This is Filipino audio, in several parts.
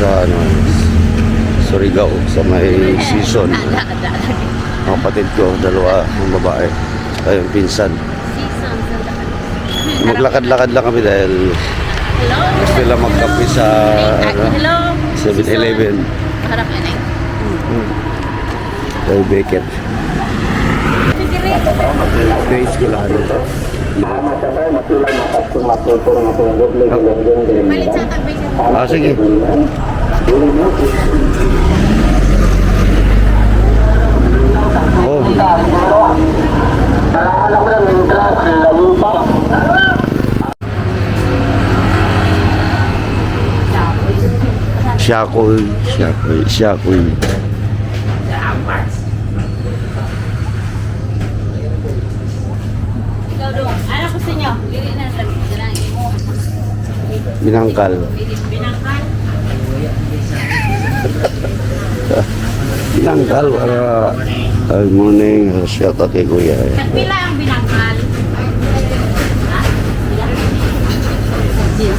sa ano, Surigao sa may season. Mga kapatid ko, dalawa ng babae, saka yung pinsan. Maglakad-lakad lang kami dahil gusto nila magkape sa ano, 7-Eleven. Harap yan eh. Dahil Beckett. Page ko lang ito. Malit sa tagbay siya. Sige. Oh. Shakoy. Ikaw doon. Ano gusto nyo? Lili na lang. Dalangin mo. Binangkal. Binangkal. Binangkal para good morning. Shout out kay Kuya. Nagpila ang binangkal. Ha? Yes.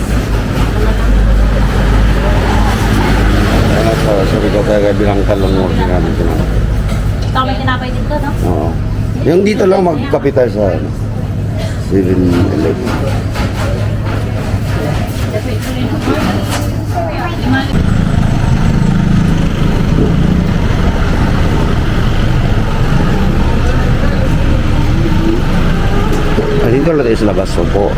Sorry ko tayo binangkal lang mo namin. Ikaw may tinapay dito, no? Oo. Yung dito lang magkapital sa 7-Eleven. Dito lang tayo sa labas po.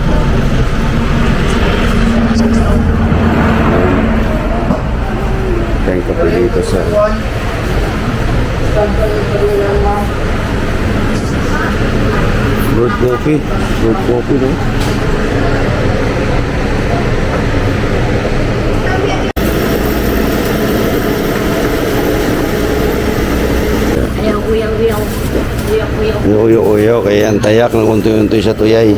Thank you po dito sa good coffee no? Uyo, kaya ang tayak ng untoy-untoy sa tuyay.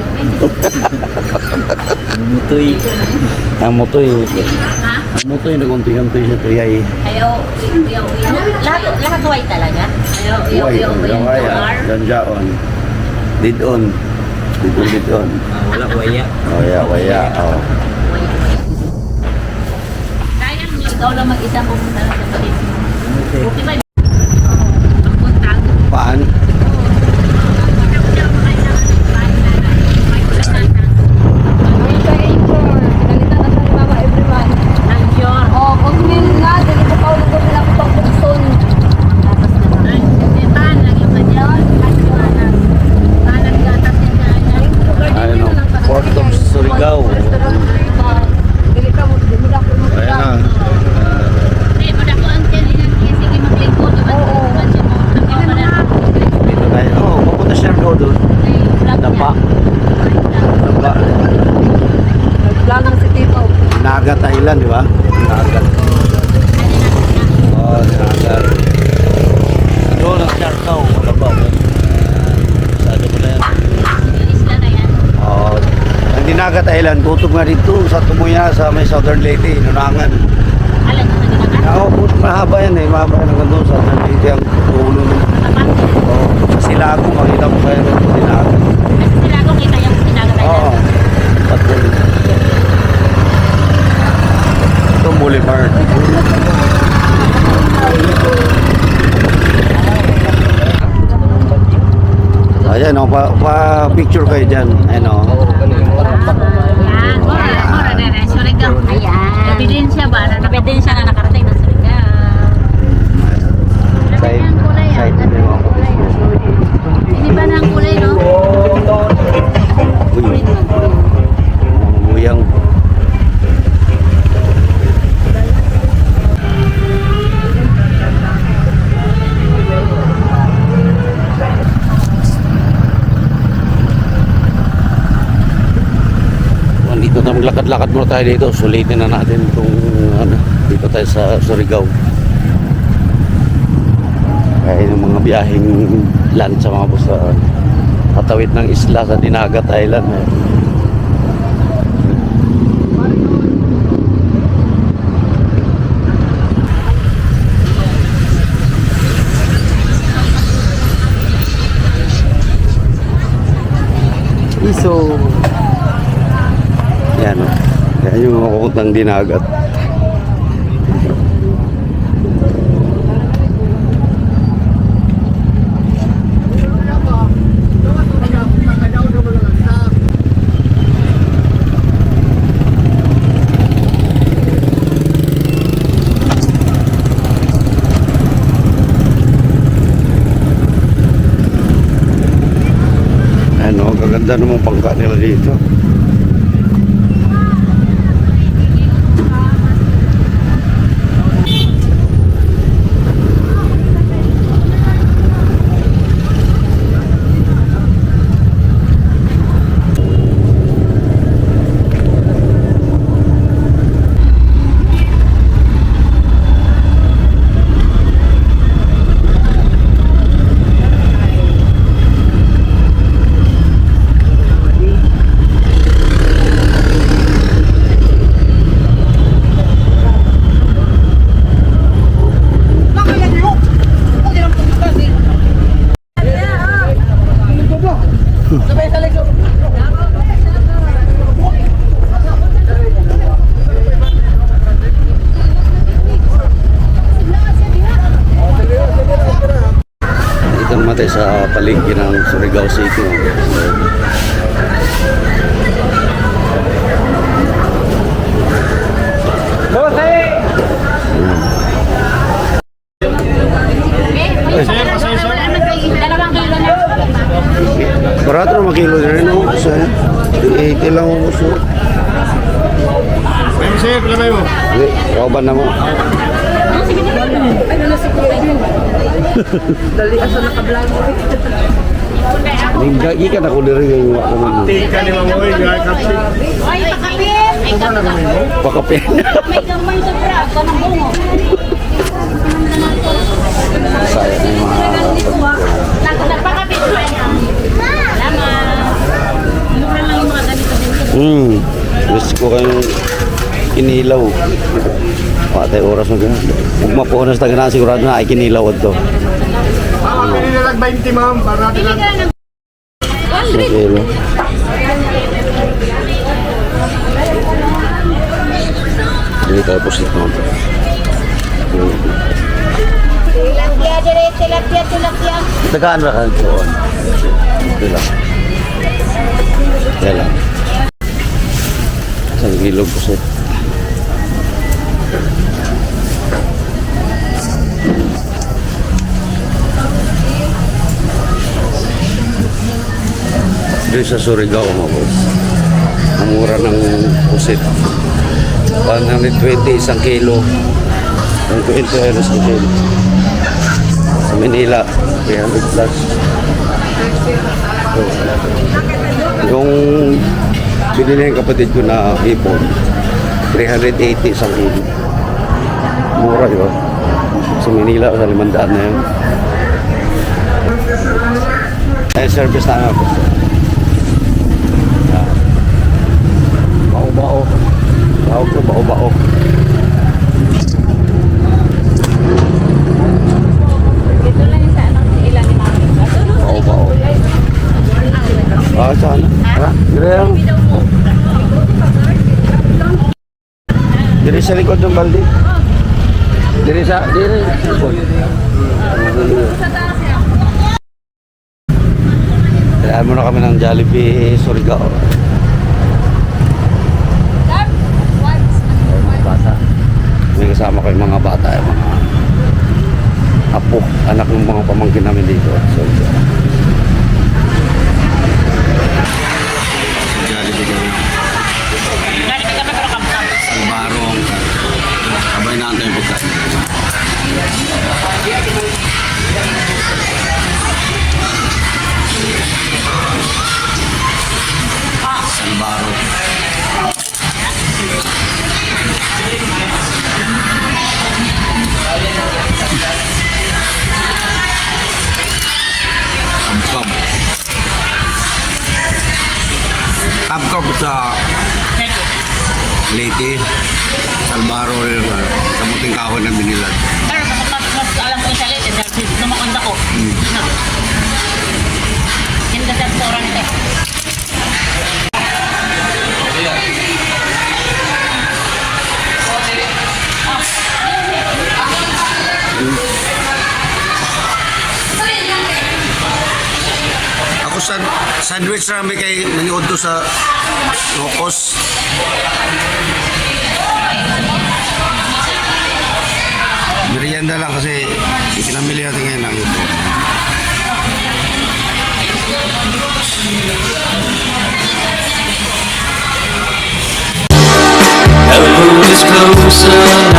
Mutoy. Ang mutoy. Ha? Ang mutoy ng untoy-untoy sa tuyay. Ayaw, uyaw. Lahat white talaga? Ayaw, uyaw. Janjaon. Didon. Wala waya. Waya. Oh. Kaya ikaw lang mag-isa pumunta sa kapatid. Okay ba? Ang puntang. Paan? Port of Surigao. Ayan na. Dito tayo. Oh, pupunta siya doon. Dapa. Nag-vlog na si Tito. Naga, Thailand, di ba? Naga. Oh, Naga. Doon ang Siargao. Wala ba? Sado mo na yan. Oh, ang Dinagat Island, kutob nga dito sa Tumuya sa may Southern Leyte, Nunangan. Alam mo na dinagat? Oo, mahaba yan eh, mahaba yan hanggang doon sa Southern Leyte, ang ulo nun. Oh, sa Silago, makita mo kayo doon sa Dinagat. Kasi sila ko kita yung dinagat tayo. Oo, patulog. Ito, Boulevard. Ayan, oh, pa-picture kayo dyan. Ayan, oh. Ayan, mura na Surigao. Ayan. Ebidensya ba? Ebidensya na nakarating ng Surigao. Side, side na yung mga kapatid. Hindi ba na ang kulay, no? Uy, buyang. Dito na maglakad-lakad muna tayo dito. Sulitin na natin kung ano, dito tayo sa Surigao. Kaya yung mga biyaheng land sa mga bus sa patawid ng isla sa Dinagat Island. Iso. Yan o. Yan yung makukuntang Dinagat. Ganda namang pangka nila dito. Dito naman tayo sa palengke ng Surigao City. Dalawang kilo na. Barato na makilo din rin ako sa 80 lang ako gusto. Sir, pala mo. Kauban na mo. Dali asa naka-vlog. Nagagi ka na ko din yung wako mo. Tika ni Mamoy, gaya kapsi. Ay, pakapin! Ay, Pakapin. may gamay sa brad. Kanang bungo. Sayang yung mga Nagpakapin ko yan. Salamat. Mura lang yung mga ganito din. Gusto ko kayong kinilaw. Patay oras na gano'n. Huwag mapuhunas na gano'n, sigurado na ay kinilaw ito. Pili na lang 20 ma'am, para natin lang. Kilo. Hindi tayo po sit naman. Tilapia. Tagaan na ka doon. Ito lang. Yan lang. Isang kilo po sit. Dito sa Surigao mga boss. Ang mura ng pusit. 120 isang kilo. 120 euros isang kilo. Sa Manila, 300 plus. So, yung binili ng kapatid ko na hipon, 380 isang kilo. Mura yun. Sa Manila, sa 500 na yun. Ay, service na nga po. Bao-bao. Tawag ko, bao-bao. Dito lang yung sa anong ilan ni Mami. Bao-bao. Ah, saan? Ha? Dire lang. Dire sa likod ng balde. Dire sa likod. Kailangan mo na kami ng Jollibee Surigao. Bata. May kasama ko yung mga bata, yung mga apo, anak ng mga pamangkin namin dito. So, Salbarong, sabay na ang tayo pagkain. Salbarong. Abkab sa Leyte, Salbaro, kamuting kahoy na binilan. Pero mas alam ko yung salit. Dahil lumakanda ko. Hindi sa restaurant eh. Ako sandwich rami kay naniod to sa Locos. Merienda lang kasi pinamili natin ngayon ng ito. closer